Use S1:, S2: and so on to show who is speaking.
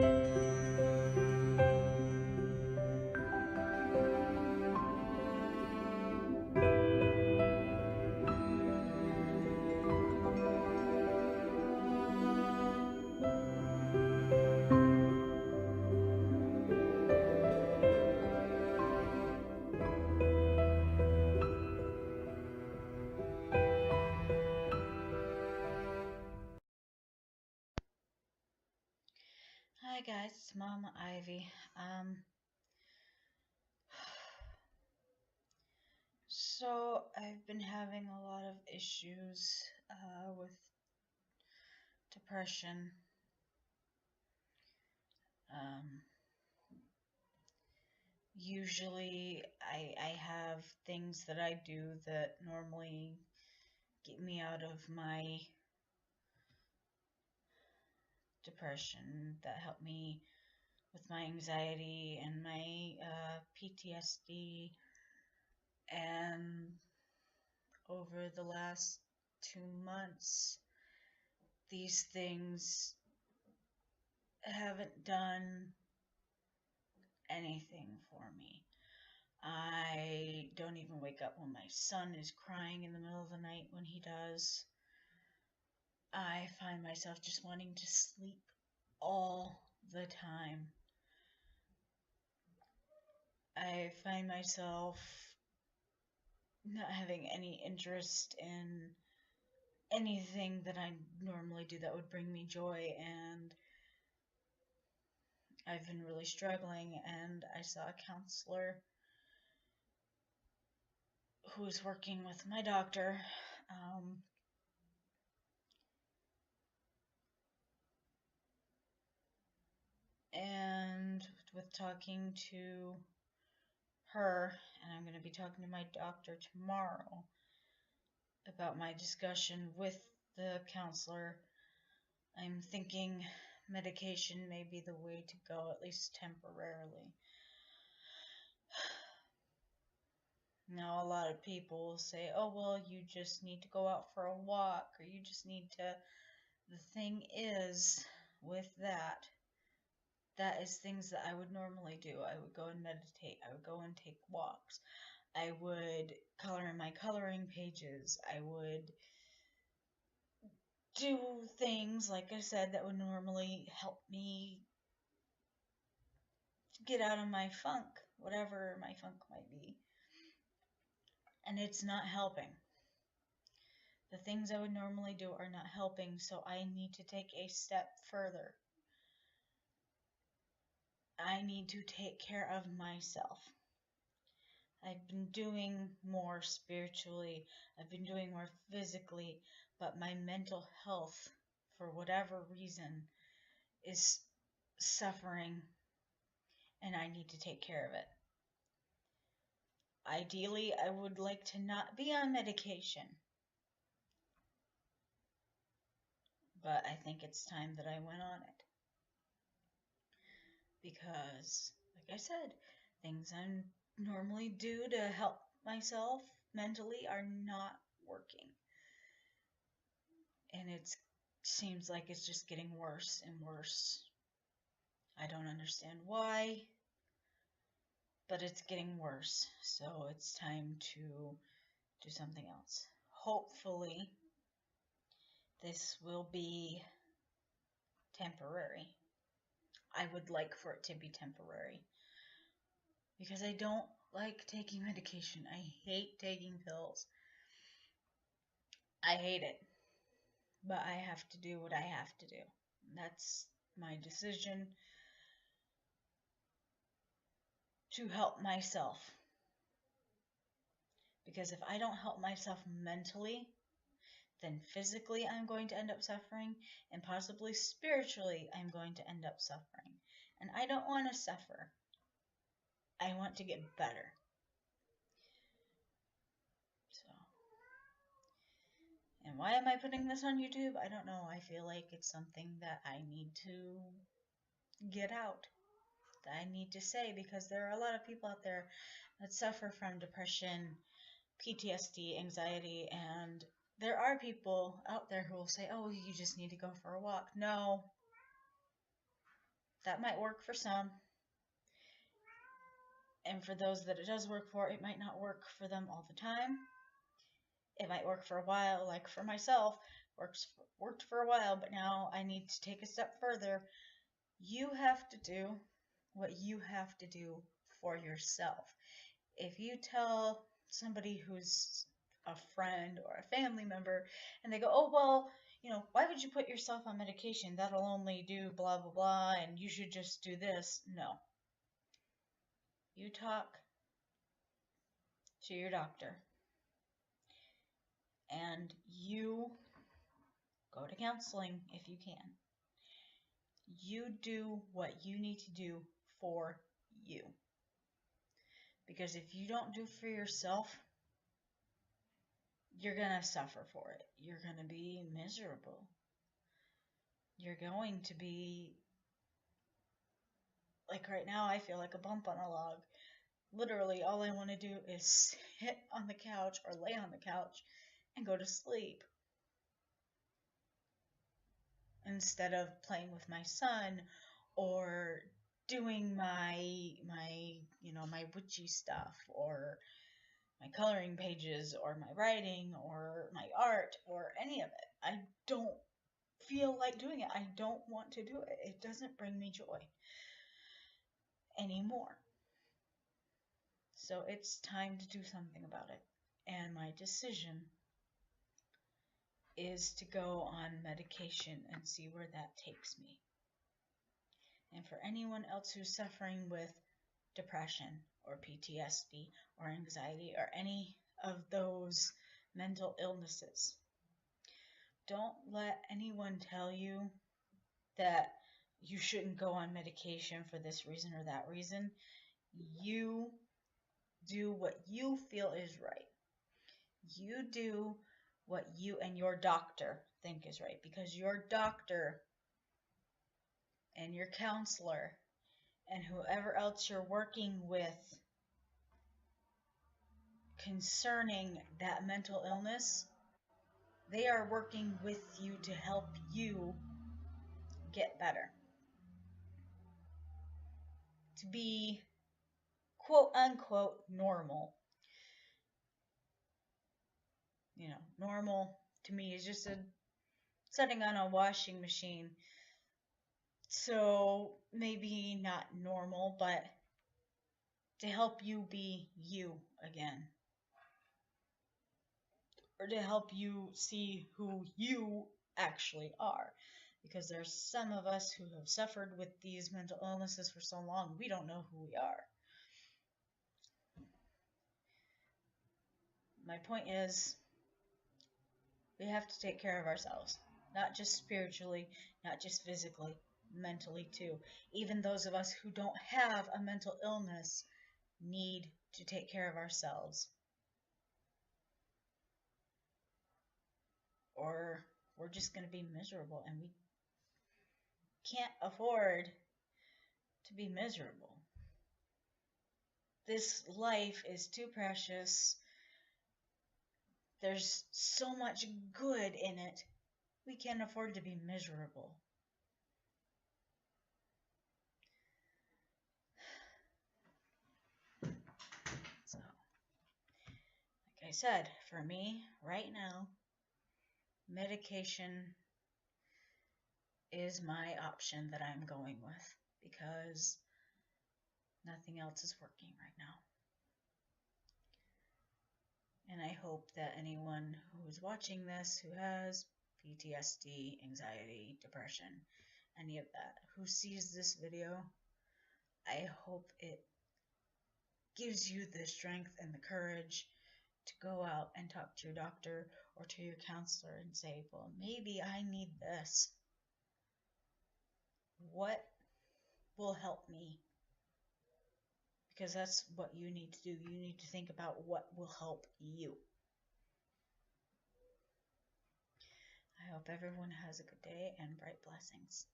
S1: Hi guys, it's Mama Ivy. So I've been having a lot of issues with depression. Um, Usually I have things that I do that normally get me out of my depression, that help me with my anxiety and my PTSD. And over the last 2 months, these things haven't done anything for me. I don't even wake up when my son is crying in the middle of the night when he does. I find myself just wanting to sleep all the time. I find myself not having any interest in anything that I normally do that would bring me joy, and I've been really struggling. And I saw a counselor who was working with my doctor. And with talking to her, and I'm going to be talking to my doctor tomorrow about my discussion with the counselor, I'm thinking medication may be the way to go, at least temporarily. Now, a lot of people say, oh, well, you just need to go out for a walk, or you just need to. The thing is, with that, that is things that I would normally do. I would go and meditate, I would go and take walks, I would color in my coloring pages, I would do things, like I said, that would normally help me get out of my funk, whatever my funk might be. And it's not helping. The things I would normally do are not helping, so I need to take a step further. I need to take care of myself. I've been doing more spiritually, I've been doing more physically, but my mental health, for whatever reason, is suffering, and I need to take care of it. Ideally, I would like to not be on medication, but I think it's time that I went on it. Because, like I said, things I normally do to help myself mentally are not working. And it seems like it's just getting worse and worse. I don't understand why, but it's getting worse. So it's time to do something else. Hopefully, this will be temporary. I would like for it to be temporary, because I don't like taking medication. I hate taking pills. I hate it. But I have to do what I have to do. That's my decision to help myself. Because if I don't help myself mentally, then physically I'm going to end up suffering, and possibly spiritually I'm going to end up suffering. And I don't want to suffer. I want to get better. So, and why am I putting this on YouTube? I don't know. I feel like it's something that I need to get out, that I need to say, because there are a lot of people out there that suffer from depression, PTSD, anxiety, and there are people out there who will say, oh, you just need to go for a walk. No, That might work for some. And for those that it does work for, it might not work for them all the time. It might work for a while, like for myself, worked for a while, but now I need to take a step further. You have to do what you have to do for yourself. If you tell somebody who's a friend or a family member and they go, oh, well, why would you put yourself on medication? That'll only do blah, blah, blah, and you should just do this. No. You talk to your doctor and you go to counseling if you can. You do what you need to do for you. Because if you don't do for yourself, you're going to suffer for it. You're going to be miserable. You're going to be, like right now, I feel like a bump on a log. Literally, all I want to do is sit on the couch or lay on the couch and go to sleep. Instead of playing with my son or doing my witchy stuff or my coloring pages or my writing or my art or any of it. I don't feel like doing it. I don't want to do it. It doesn't bring me joy anymore. So it's time to do something about it. And my decision is to go on medication and see where that takes me. And for anyone else who's suffering with depression or PTSD or anxiety or any of those mental illnesses, don't let anyone tell you that you shouldn't go on medication for this reason or that reason. You do what you feel is right. You do what you and your doctor think is right, because your doctor and your counselor and whoever else you're working with concerning that mental illness, they are working with you to help you get better. To be quote unquote normal. Normal to me is just setting on a washing machine. So maybe not normal, but to help you be you again. Or to help you see who you actually are. Because there's some of us who have suffered with these mental illnesses for so long, we don't know who we are. My point is, we have to take care of ourselves. Not just spiritually, not just physically, mentally too. Even those of us who don't have a mental illness need to take care of ourselves. Or we're just going to be miserable, and we can't afford to be miserable. This life is too precious. There's so much good in it. We can't afford to be miserable. So, like I said, for me, right now, medication is my option that I'm going with, because nothing else is working right now. And I hope that anyone who is watching this who has PTSD, anxiety, depression, any of that, who sees this video, I hope it gives you the strength and the courage to go out and talk to your doctor or to your counselor and say, well, maybe I need this. What will help me? Because that's what you need to do. You need to think about what will help you. I hope everyone has a good day and bright blessings.